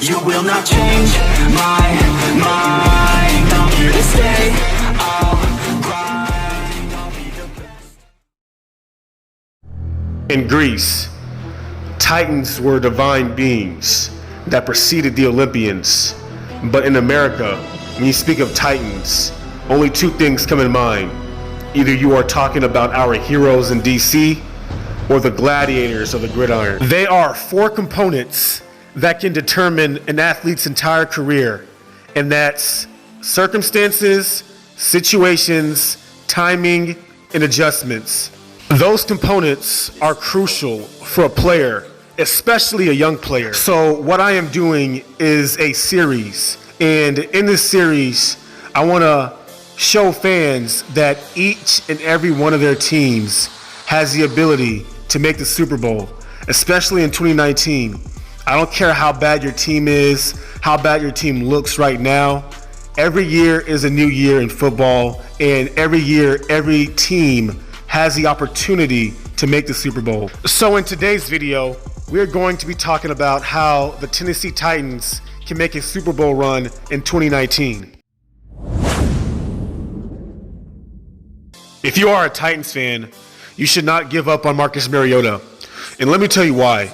You will not change my mind. I'm here to stay. I'll grind. I'll be the best. In Greece, Titans were divine beings that preceded the Olympians. But in America, when you speak of Titans, only two things come in mind. Either you are talking about our heroes in DC or the gladiators of the gridiron. They are four components that can determine an athlete's entire career, and that's circumstances, situations, timing, and adjustments. Those components are crucial for a player, especially a young player. So what I am doing is a series, and in this series, I want to show fans that each and every one of their teams has the ability to make the Super Bowl, especially in 2019. I don't care how bad your team is, how bad your team looks right now. Every year is a new year in football, and every year, every team has the opportunity to make the Super Bowl. So in today's video, we're going to be talking about how the Tennessee Titans can make a Super Bowl run in 2019. If you are a Titans fan, you should not give up on Marcus Mariota. And let me tell you why.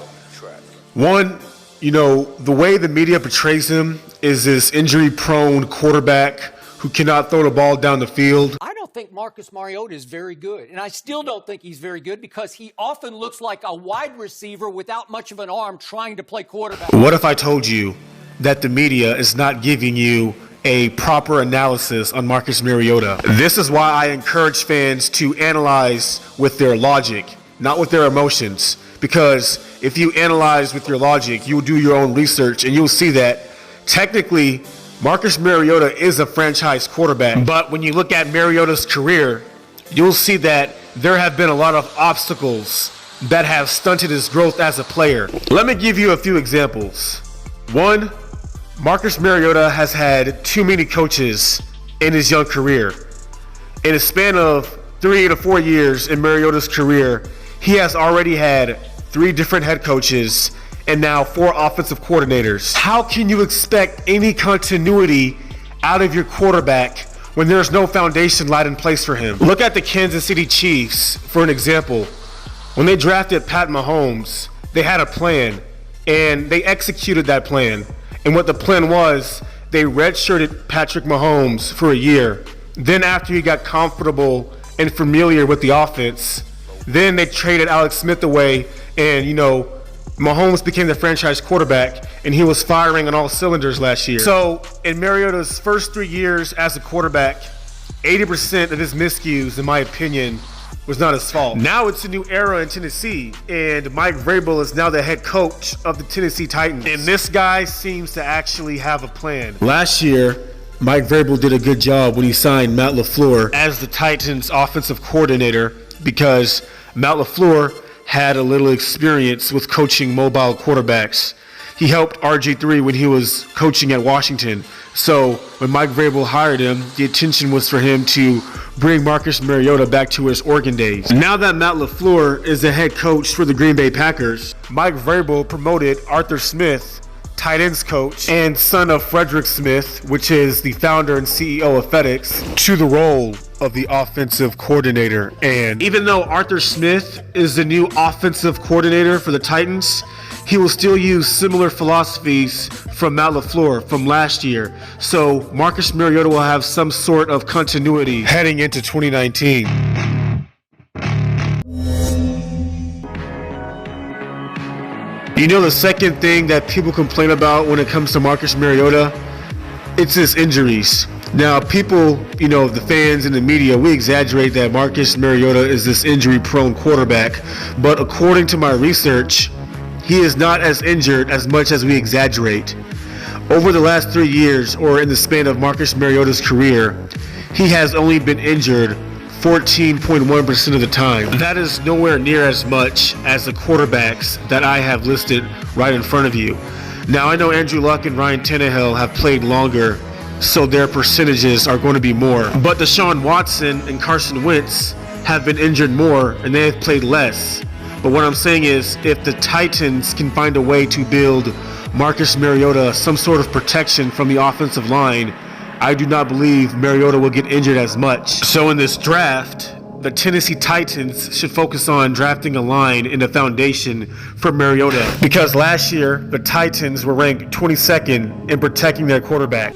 One, the way the media portrays him is this injury-prone quarterback who cannot throw the ball down the field. I don't think Marcus Mariota is very good, and I still don't think he's very good because he often looks like a wide receiver without much of an arm trying to play quarterback. What if I told you that the media is not giving you a proper analysis on Marcus Mariota? This is why I encourage fans to analyze with their logic, not with their emotions. Because if you analyze with your logic, you'll do your own research and you'll see that technically Marcus Mariota is a franchise quarterback. But when you look at Mariota's career, you'll see that there have been a lot of obstacles that have stunted his growth as a player. Let me give you a few examples. One, Marcus Mariota has had too many coaches in his young career. In a span of 3 to 4 years in Mariota's career, he has already had 3 different head coaches and now 4 offensive coordinators. How can you expect any continuity out of your quarterback when there's no foundation laid in place for him? Look at the Kansas City Chiefs for an example. When they drafted Pat Mahomes, they had a plan and they executed that plan. And what the plan was, they redshirted Patrick Mahomes for a year. Then after he got comfortable and familiar with the offense, then they traded Alex Smith away, and Mahomes became the franchise quarterback, and he was firing on all cylinders last year. So in Mariota's first 3 years as a quarterback, 80% of his miscues, in my opinion, was not his fault. Now it's a new era in Tennessee, and Mike Vrabel is now the head coach of the Tennessee Titans. And this guy seems to actually have a plan. Last year, Mike Vrabel did a good job when he signed Matt LaFleur as the Titans offensive coordinator, because Matt LaFleur had a little experience with coaching mobile quarterbacks. He helped RG3 when he was coaching at Washington. So when Mike Vrabel hired him, the intention was for him to bring Marcus Mariota back to his Oregon days. Now that Matt LaFleur is the head coach for the Green Bay Packers, Mike Vrabel promoted Arthur Smith, tight ends coach and son of Frederick Smith, which is the founder and CEO of FedEx, to the role of the offensive coordinator. And even though Arthur Smith is the new offensive coordinator for the Titans, he will still use similar philosophies from Matt LaFleur from last year. So Marcus Mariota will have some sort of continuity heading into 2019. The second thing that people complain about when it comes to Marcus Mariota, it's his injuries. Now, people, the fans and the media, we exaggerate that Marcus Mariota is this injury-prone quarterback. But according to my research, he is not as injured as much as we exaggerate. Over the last 3 years, or in the span of Marcus Mariota's career, he has only been injured 14.1% of the time. That is nowhere near as much as the quarterbacks that I have listed right in front of you. Now, I know Andrew Luck and Ryan Tannehill have played longer, so their percentages are going to be more. But Deshaun Watson and Carson Wentz have been injured more, and they have played less. But what I'm saying is, if the Titans can find a way to build Marcus Mariota some sort of protection from the offensive line, I do not believe Mariota will get injured as much. So in this draft, the Tennessee Titans should focus on drafting a line in the foundation for Mariota, because last year the Titans were ranked 22nd in protecting their quarterback.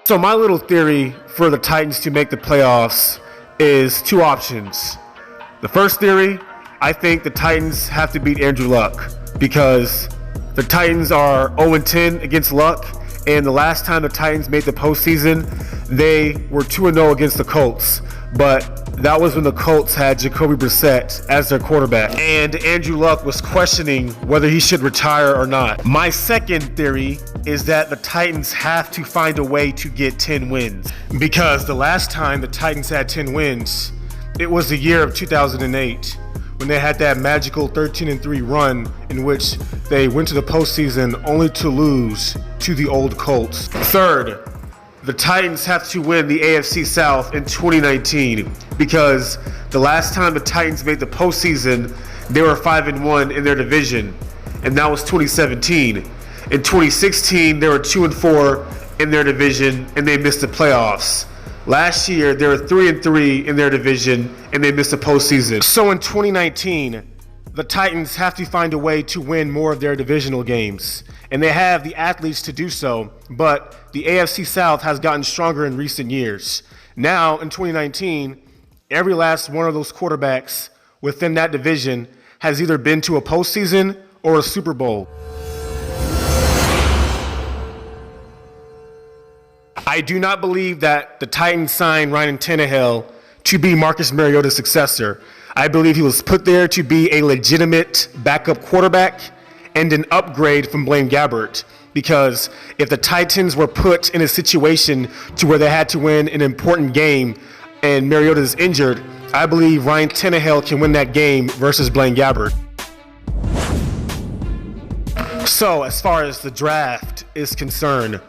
So my little theory for the Titans to make the playoffs is two options. The first theory, I think the Titans have to beat Andrew Luck, because the Titans are 0-10 against Luck, and the last time the Titans made the postseason, they were 2-0 against the Colts. But that was when the Colts had Jacoby Brissett as their quarterback, and Andrew Luck was questioning whether he should retire or not. My second theory is that the Titans have to find a way to get 10 wins, because the last time the Titans had 10 wins, it was the year of 2008, when they had that magical 13-3 run in which they went to the postseason only to lose to the old Colts. Third, the Titans have to win the AFC South in 2019, because the last time the Titans made the postseason, they were 5-1 in their division, and that was 2017. In 2016, they were 2-4 in their division, and they missed the playoffs. Last year, they were 3-3 in their division, and they missed the postseason. So in 2019, the Titans have to find a way to win more of their divisional games, and they have the athletes to do so, but the AFC South has gotten stronger in recent years. Now, in 2019, every last one of those quarterbacks within that division has either been to a postseason or a Super Bowl. I do not believe that the Titans signed Ryan Tannehill to be Marcus Mariota's successor. I believe he was put there to be a legitimate backup quarterback and an upgrade from Blaine Gabbert, because if the Titans were put in a situation to where they had to win an important game and Mariota is injured, I believe Ryan Tannehill can win that game versus Blaine Gabbert. So as far as the draft is concerned,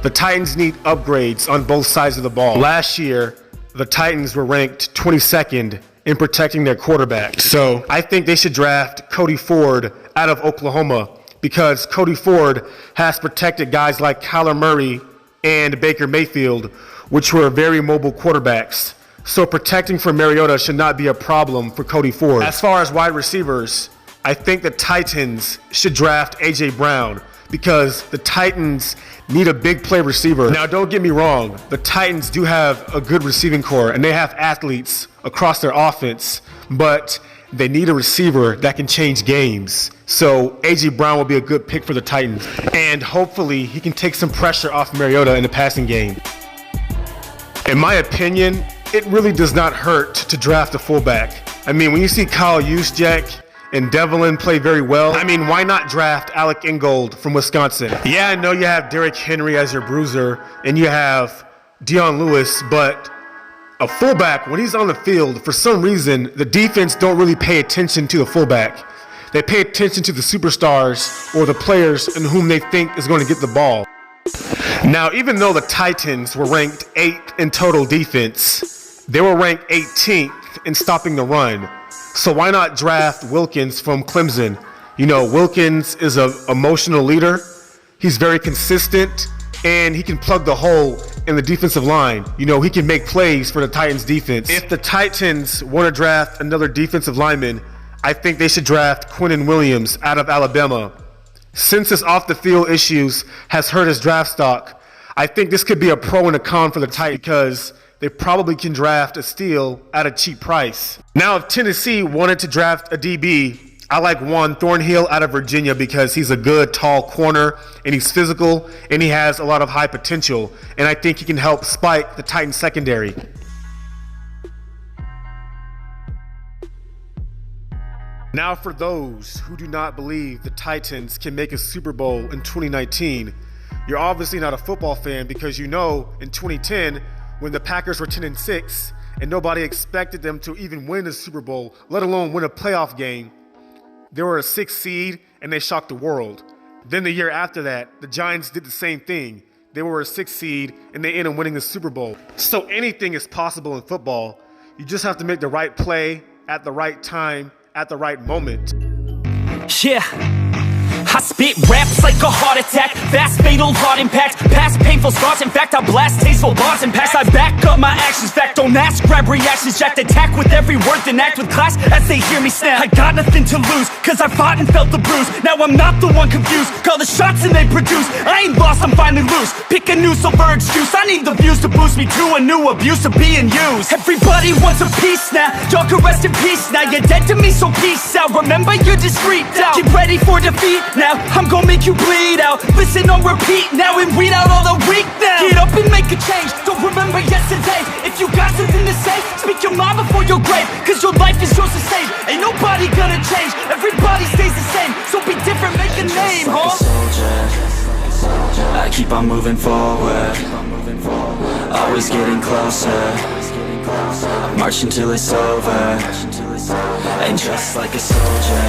the Titans need upgrades on both sides of the ball. Last year, the Titans were ranked 22nd in protecting their quarterback. So I think they should draft Cody Ford out of Oklahoma, because Cody Ford has protected guys like Kyler Murray and Baker Mayfield, which were very mobile quarterbacks. So protecting for Mariota should not be a problem for Cody Ford. As far as wide receivers, I think the Titans should draft A.J. Brown, because the Titans need a big play receiver. Now, don't get me wrong. The Titans do have a good receiving core, and they have athletes across their offense, but they need a receiver that can change games. So A.J. Brown will be a good pick for the Titans, and hopefully he can take some pressure off Mariota in the passing game. In my opinion, it really does not hurt to draft a fullback. I mean, when you see Kyle Juszczyk and Devlin play very well, I mean, why not draft Alec Ingold from Wisconsin? Yeah, I know you have Derrick Henry as your bruiser, and you have Dion Lewis, but a fullback, when he's on the field, for some reason, the defense don't really pay attention to the fullback. They pay attention to the superstars or the players in whom they think is going to get the ball. Now, even though the Titans were ranked 8th in total defense, they were ranked 18th in stopping the run. So why not draft Wilkins from Clemson? You know, Wilkins is an emotional leader. He's very consistent, and he can plug the hole in the defensive line. You know, he can make plays for the Titans defense. If the Titans want to draft another defensive lineman, I think they should draft Quinnen Williams out of Alabama. Since his off-the-field issues has hurt his draft stock, I think this could be a pro and a con for the Titans, because they probably can draft a steal at a cheap price. Now, if Tennessee wanted to draft a DB, I like Juan Thornhill out of Virginia, because he's a good, tall corner, and he's physical, and he has a lot of high potential, and I think he can help spike the Titans secondary. Now, for those who do not believe the Titans can make a Super Bowl in 2019, you're obviously not a football fan, because you know in 2010, when the Packers were 10-6 and nobody expected them to even win the Super Bowl, let alone win a playoff game, they were a 6th seed and they shocked the world. Then the year after that, the Giants did the same thing. They were a 6th seed and they ended up winning the Super Bowl. So anything is possible in football. You just have to make the right play at the right time, at the right moment. Yeah, I spit raps like a heart attack, fast fatal heart impact, past painful scars. In fact, I blast tasteful bars and packs. I back up my actions, fact don't ask, grab reactions, jacked. Attack with every word, then act with class as they hear me snap. I got nothing to lose, cause I fought and felt the bruise. Now I'm not the one confused, call the shots and they produce. I ain't lost, I'm finally loose, pick a new silver excuse. I need the views to boost me to a new abuse of being used. Everybody wants a piece now, y'all can rest in peace now. You're dead to me, so peace out. Remember you're discreet out, get ready for defeat now. I'm gonna make you bleed out. Listen on repeat now and weed out all the weak now. Get up and make a change, don't remember yesterday. If you got something to say, speak your mind before your grave, cause your life is yours to save. Ain't nobody gonna change, everybody stays the same. So be different, make a name, huh? I keep on moving forward, always getting closer. I march until it's over, and just like a soldier,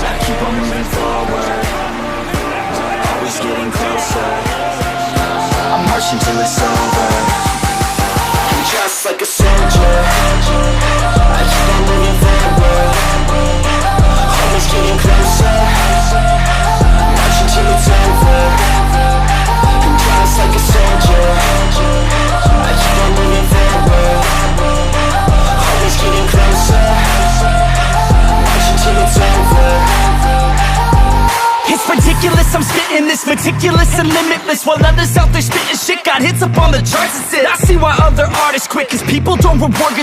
I keep on moving forward, always getting closer. I march until it's over, and just like a soldier, I keep on moving forward, always getting closer. I march until it's over, and just like a soldier, I keep on moving forward, always getting closer. March until it's over. It's ridiculous, I'm spitting this meticulous and limitless, while others out there spitting shit got hits up on the charts and shit. I see why other artists quit, cause people don't reward